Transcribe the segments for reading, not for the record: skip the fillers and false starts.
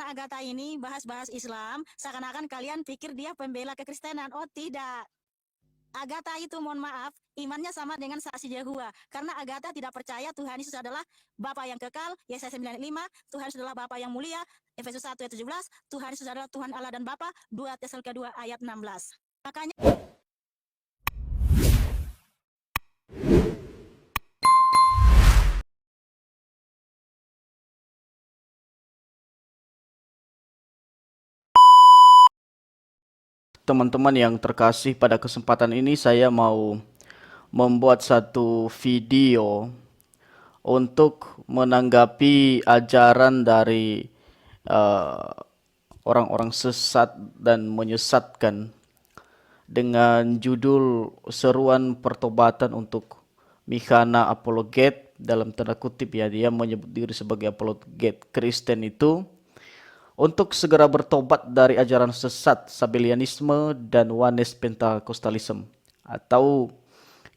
Nah, Agatha ini bahas-bahas Islam, seakan-akan kalian pikir dia pembela kekristenan. Oh, tidak. Agatha itu, mohon maaf, imannya sama dengan saksi Yehova. Karena Agatha tidak percaya Tuhan Yesus adalah Bapa yang kekal, Yesaya 95, Tuhan Yesus adalah Bapa yang mulia, Efesus 1 ayat 17, Tuhan Yesus adalah Tuhan Allah dan Bapa, 2 Tesalonika 2 ayat 16. Makanya Teman-teman yang terkasih, pada kesempatan ini saya mau membuat satu video untuk menanggapi ajaran dari uh, orang-orang sesat dan menyesatkan dengan judul seruan pertobatan untuk Michana apologet, dalam tanda kutip ya, dia menyebut diri sebagai apologet Kristen itu, untuk segera bertobat dari ajaran sesat Sabellianisme dan Oneness Pentecostalism, atau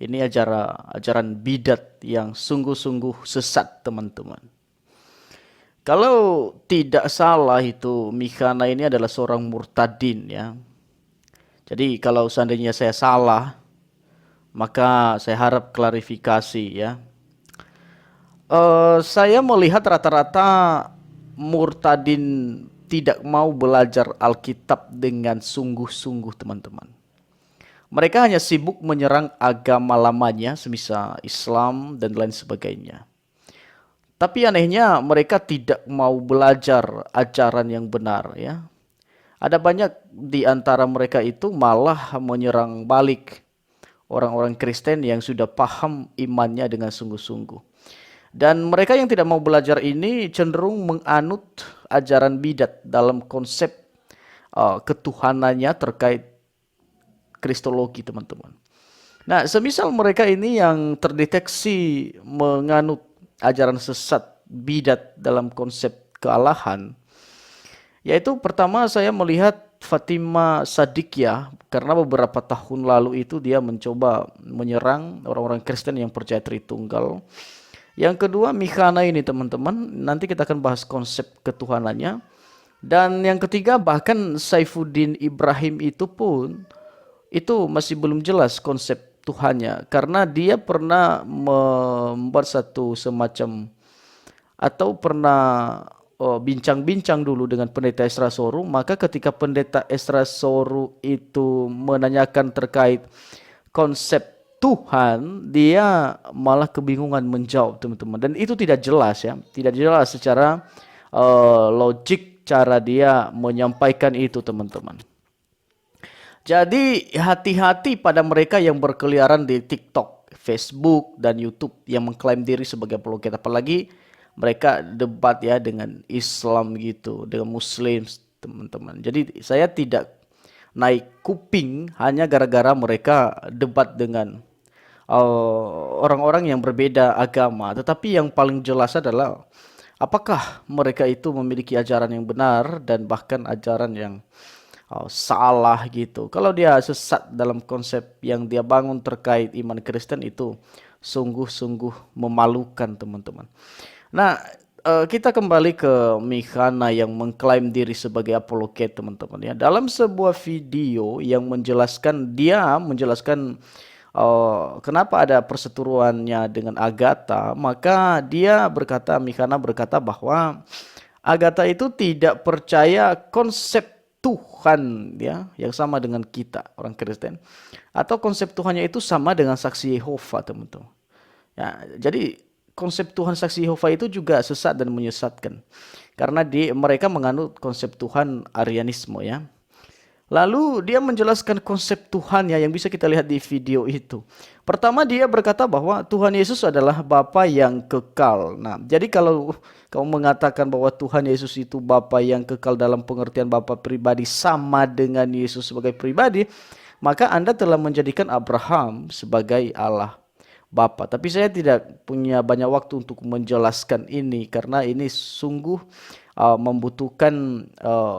ini ajaran bidat yang sungguh-sungguh sesat, teman-teman. Kalau tidak salah itu Michana ini adalah seorang murtadin ya. Jadi kalau seandainya saya salah, maka saya harap klarifikasi ya. Saya melihat rata-rata murtadin tidak mau belajar Alkitab dengan sungguh-sungguh, teman-teman. Mereka hanya sibuk menyerang agama lamanya, semisal Islam dan lain sebagainya. Tapi anehnya mereka tidak mau belajar ajaran yang benar ya. Ada banyak di antara mereka itu malah menyerang balik orang-orang Kristen yang sudah paham imannya dengan sungguh-sungguh. Dan mereka yang tidak mau belajar ini cenderung menganut ajaran bidat dalam konsep ketuhanannya terkait kristologi, teman-teman. Nah, semisal mereka ini yang terdeteksi menganut ajaran sesat bidat dalam konsep kealahan, yaitu pertama saya melihat Fatima Sadiqiyah, karena beberapa tahun lalu itu dia mencoba menyerang orang-orang Kristen yang percaya Tritunggal. Yang kedua Michana ini, teman-teman, nanti kita akan bahas konsep ketuhanannya. Dan yang ketiga bahkan Saifuddin Ibrahim itu pun itu masih belum jelas konsep Tuhannya, karena dia pernah membuat satu semacam atau pernah bincang-bincang dulu dengan pendeta Esra Soru. Maka ketika pendeta Esra Soru itu menanyakan terkait konsep Tuhan, dia malah kebingungan menjawab, teman-teman. Dan itu tidak jelas ya, tidak jelas secara logik cara dia menyampaikan itu, teman-teman. Jadi hati-hati pada mereka yang berkeliaran di TikTok, Facebook, dan YouTube yang mengklaim diri sebagai apologet. Apalagi mereka debat ya dengan Islam gitu, dengan Muslim, teman-teman. Jadi saya tidak naik kuping hanya gara-gara mereka debat dengan orang-orang yang berbeda agama. Tetapi yang paling jelas adalah apakah mereka itu memiliki ajaran yang benar dan bahkan ajaran yang salah gitu. Kalau dia sesat dalam konsep yang dia bangun terkait iman Kristen, itu sungguh-sungguh memalukan, teman-teman. Nah, kita kembali ke Michana yang mengklaim diri sebagai apologet, teman-teman ya. Dalam sebuah video yang menjelaskan, dia menjelaskan kenapa ada perseteruannya dengan Agatha, maka dia berkata, Michana berkata bahwa Agatha itu tidak percaya konsep Tuhan ya, yang sama dengan kita orang Kristen, atau konsep Tuhannya itu sama dengan saksi Yehova, teman-teman. Ya, jadi konsep Tuhan saksi Yehova itu juga sesat dan menyesatkan, karena mereka menganut konsep Tuhan Arianisme ya. Lalu dia menjelaskan konsep Tuhan ya, yang bisa kita lihat di video itu. Pertama dia berkata bahwa Tuhan Yesus adalah Bapa yang kekal. Nah, jadi kalau kamu mengatakan bahwa Tuhan Yesus itu Bapa yang kekal dalam pengertian Bapa pribadi sama dengan Yesus sebagai pribadi, maka Anda telah menjadikan Abraham sebagai Allah Bapa. Tapi saya tidak punya banyak waktu untuk menjelaskan ini, karena ini sungguh membutuhkan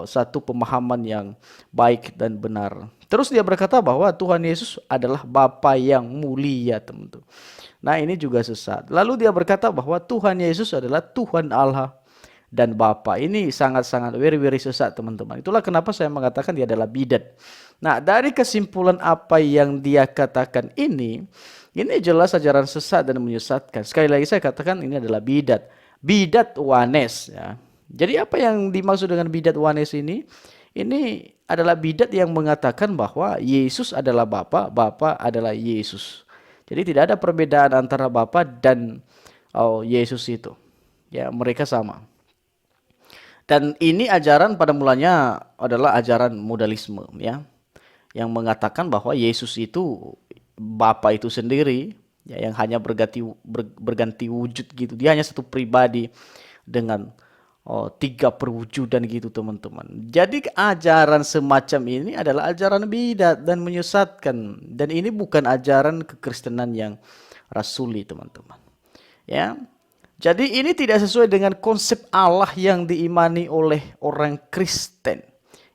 satu pemahaman yang baik dan benar. Terus dia berkata bahwa Tuhan Yesus adalah Bapa yang mulia, teman-teman. Nah, ini juga sesat. Lalu dia berkata bahwa Tuhan Yesus adalah Tuhan Allah dan Bapa. Ini sangat-sangat very sesat, teman-teman. Itulah kenapa saya mengatakan dia adalah bidat. Nah, dari kesimpulan apa yang dia katakan ini jelas ajaran sesat dan menyesatkan. Sekali lagi saya katakan ini adalah bidat. Bidat wanes, ya. Jadi apa yang dimaksud dengan bidat wanes ini? Ini adalah bidat yang mengatakan bahwa Yesus adalah Bapa, Bapa adalah Yesus. Jadi tidak ada perbedaan antara Bapa dan Yesus itu. Ya, mereka sama. Dan ini ajaran pada mulanya adalah ajaran modalisme, ya, yang mengatakan bahwa Yesus itu Bapa itu sendiri, ya, yang hanya berganti wujud gitu. Dia hanya satu pribadi dengan tiga perwujudan gitu, teman-teman. Jadi ajaran semacam ini adalah ajaran bidat dan menyesatkan, dan ini bukan ajaran kekristenan yang rasuli, teman-teman. Ya. Jadi ini tidak sesuai dengan konsep Allah yang diimani oleh orang Kristen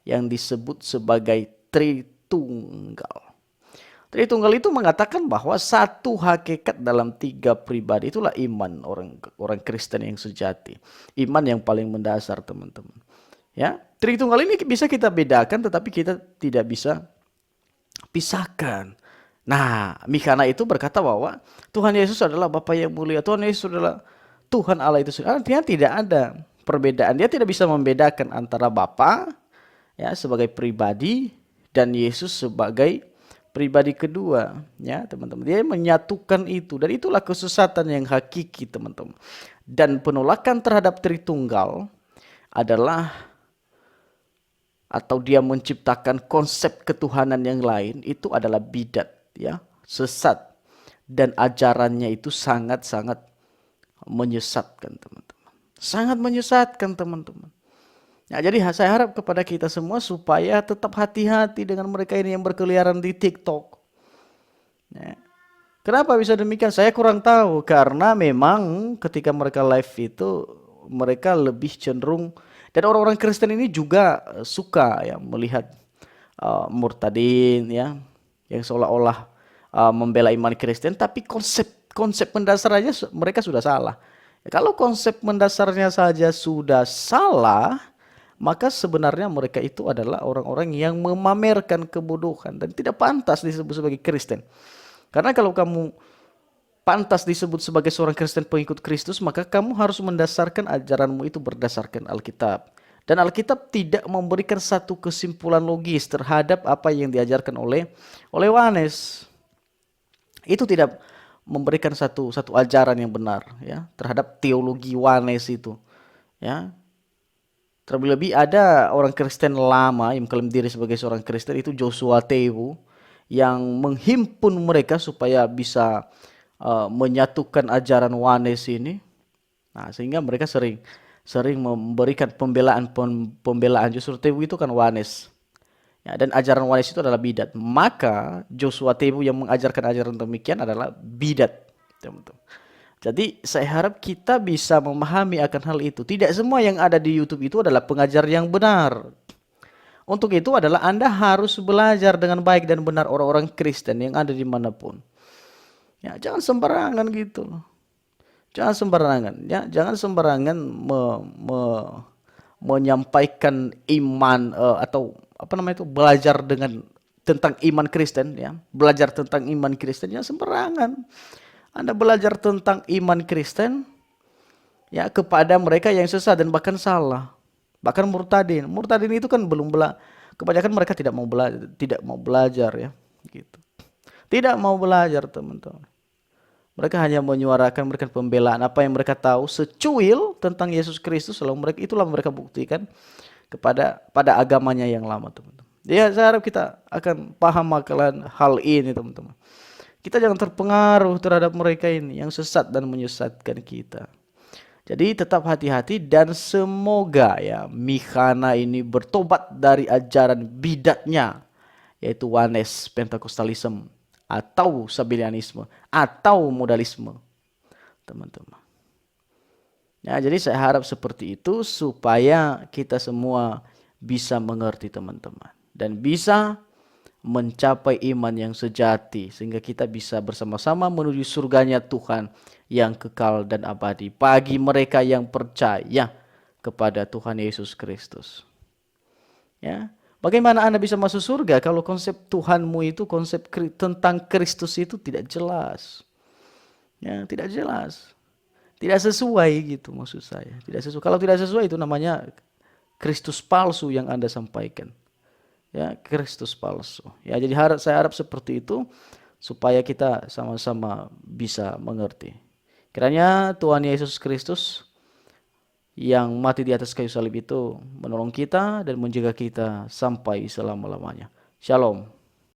yang disebut sebagai Tritunggal. Tritunggal itu mengatakan bahwa satu hakikat dalam tiga pribadi, itulah iman orang Kristen yang sejati. Iman yang paling mendasar, teman-teman. Ya, Tritunggal ini bisa kita bedakan, tetapi kita tidak bisa pisahkan. Nah, Mikhana itu berkata bahwa Tuhan Yesus adalah Bapa yang mulia, Tuhan Yesus adalah Tuhan Allah itu sendiri. Artinya tidak ada perbedaan. Dia tidak bisa membedakan antara Bapa, ya, sebagai pribadi dan Yesus sebagai pribadi kedua, ya, teman-teman. Dia menyatukan itu, dan itulah kesesatan yang hakiki, teman-teman. Dan penolakan terhadap Tritunggal adalah, atau dia menciptakan konsep ketuhanan yang lain, itu adalah bidat, ya, sesat, dan ajarannya itu sangat-sangat menyesatkan, teman-teman. Sangat menyesatkan, teman-teman. Ya, jadi saya harap kepada kita semua supaya tetap hati-hati dengan mereka ini yang berkeliaran di TikTok. Ya. Kenapa bisa demikian? Saya kurang tahu, karena memang ketika mereka live itu mereka lebih cenderung, dan orang-orang Kristen ini juga suka, ya, melihat murtadin, ya, yang seolah-olah membela iman Kristen, tapi konsep mendasarnya mereka sudah salah. Ya, kalau konsep mendasarnya saja sudah salah, maka sebenarnya mereka itu adalah orang-orang yang memamerkan kebodohan dan tidak pantas disebut sebagai Kristen. Karena kalau kamu pantas disebut sebagai seorang Kristen pengikut Kristus, maka kamu harus mendasarkan ajaranmu itu berdasarkan Alkitab. Dan Alkitab tidak memberikan satu kesimpulan logis terhadap apa yang diajarkan oleh Yohanes. Itu tidak memberikan satu ajaran yang benar, ya, terhadap teologi Yohanes itu, ya. Terlebih ada orang Kristen lama yang mengklaim diri sebagai seorang Kristen, itu Joshua Tewu, yang menghimpun mereka supaya bisa menyatukan ajaran Yohanes ini. Nah, sehingga mereka sering memberikan pembelaan justru Tewu itu kan Yohanes. Ya, dan ajaran Yohanes itu adalah bidat. Maka Joshua Tewu yang mengajarkan ajaran demikian adalah bidat, teman-teman. Jadi saya harap kita bisa memahami akan hal itu. Tidak semua yang ada di YouTube itu adalah pengajar yang benar. Untuk itu adalah Anda harus belajar dengan baik dan benar orang-orang Kristen yang ada dimanapun. Ya, jangan sembarangan gitu loh. Jangan sembarangan, ya, jangan sembarangan menyampaikan iman atau apa namanya itu, belajar tentang iman Kristen, ya. Belajar tentang iman Kristen yang sembarangan. Anda belajar tentang iman Kristen, ya, kepada mereka yang sesat dan bahkan salah. Bahkan murtadin. Murtadin itu kan kebanyakan mereka tidak mau belajar, ya, gitu. Tidak mau belajar, teman-teman. Mereka hanya menyuarakan, memberikan pembelaan apa yang mereka tahu secuil tentang Yesus Kristus, lalu itulah mereka buktikan pada agamanya yang lama, teman-teman. Ya, saya harap kita akan paham akan hal ini, teman-teman. Kita jangan terpengaruh terhadap mereka ini yang sesat dan menyesatkan kita. Jadi tetap hati-hati, dan semoga, ya, Mikhana ini bertobat dari ajaran bidatnya, yaitu Yohanes Pentakostalisme atau Sabellianisme atau modalisme, teman-teman. Ya, jadi saya harap seperti itu supaya kita semua bisa mengerti, teman-teman, dan bisa mencapai iman yang sejati, sehingga kita bisa bersama-sama menuju surganya Tuhan yang kekal dan abadi bagi mereka yang percaya kepada Tuhan Yesus Kristus. Ya, bagaimana Anda bisa masuk surga kalau konsep Tuhanmu itu, konsep tentang Kristus itu tidak jelas? Ya, tidak jelas. Tidak sesuai gitu maksud saya. Tidak sesuai. Kalau tidak sesuai itu namanya Kristus palsu yang Anda sampaikan. Ya, Kristus palsu. Ya, jadi saya harap seperti itu supaya kita sama-sama bisa mengerti. Kiranya Tuhan Yesus Kristus yang mati di atas kayu salib itu menolong kita dan menjaga kita sampai selama-lamanya. Shalom.